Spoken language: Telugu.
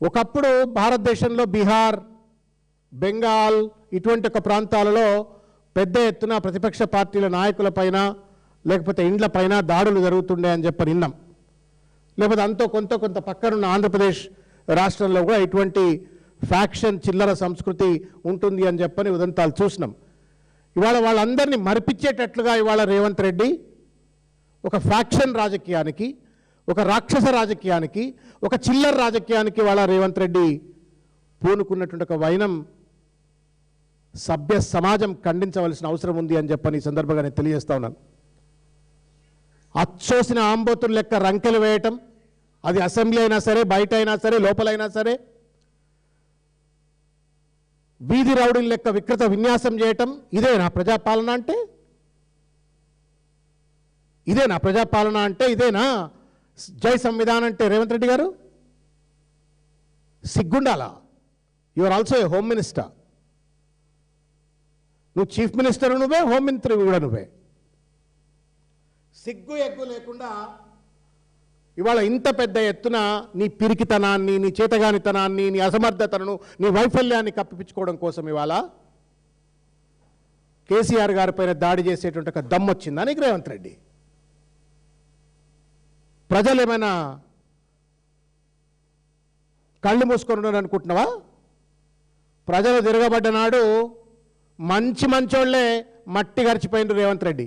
ఒకప్పుడు భారతదేశంలో బీహార్, బెంగాల్ ఇటువంటి ఒక ప్రాంతాలలో పెద్ద ఎత్తున ప్రతిపక్ష పార్టీల నాయకులపైన లేకపోతే ఇండ్లపైన దాడులు జరుగుతుండే అని చెప్పి విన్నాం. లేకపోతే అంతో కొంత పక్కనున్న ఆంధ్రప్రదేశ్ రాష్ట్రంలో కూడా ఇటువంటి ఫ్యాక్షన్ చిల్లర సంస్కృతి ఉంటుంది అని చెప్పని ఉదంతాలు చూసినాం. ఇవాళ వాళ్ళందరినీ మరిపించేటట్లుగా ఇవాళ రేవంత్ రెడ్డి ఒక ఫ్యాక్షన్ రాజకీయానికి, ఒక రాక్షస రాజకీయానికి, ఒక చిల్లర రాజకీయానికి ఇవాళ రేవంత్ రెడ్డి పూనుకున్నటువంటి ఒక వైనం సభ్య సమాజం ఖండించవలసిన అవసరం ఉంది అని చెప్పని ఈ సందర్భంగా నేను తెలియజేస్తా ఉన్నాను. అచ్చోసిన ఆంబోతులు లెక్క రంకెలు వేయటం, అది అసెంబ్లీ అయినా సరే, బయట అయినా సరే, లోపలైనా సరే, వీధి రౌడీల లెక్క వికృత విన్యాసం చేయటం, ఇదేనా ప్రజాపాలన అంటే? ఇదేనా ప్రజాపాలన అంటే? ఇదేనా జై సంవిధానం అంటే? రేవంత్ రెడ్డి గారు సిగ్గుండాలా? You are also a home minister. నువ్వు చీఫ్ మినిస్టర్ నువ్వే, హోమ్ మినిస్టర్ కూడా నువ్వే. సిగ్గు ఎగ్గు లేకుండా ఇవాళ ఇంత పెద్ద ఎత్తున నీ పిరికితనాన్ని, నీ చేతగానితనాన్ని, నీ అసమర్థతను, నీ వైఫల్యాన్ని కప్పిపించుకోవడం కోసం ఇవాళ కేసీఆర్ గారి పైన దాడి చేసేటువంటి ఒక దమ్మొచ్చిందా నీకు రేవంత్ రెడ్డి? ప్రజలు ఏమైనా కళ్ళు మూసుకొని ఉన్నారు అనుకుంటున్నావా? ప్రజలు తిరగబడ్డ నాడు మంచోళ్లే మట్టి గరిచిపోయిండ్రు రేవంత్ రెడ్డి.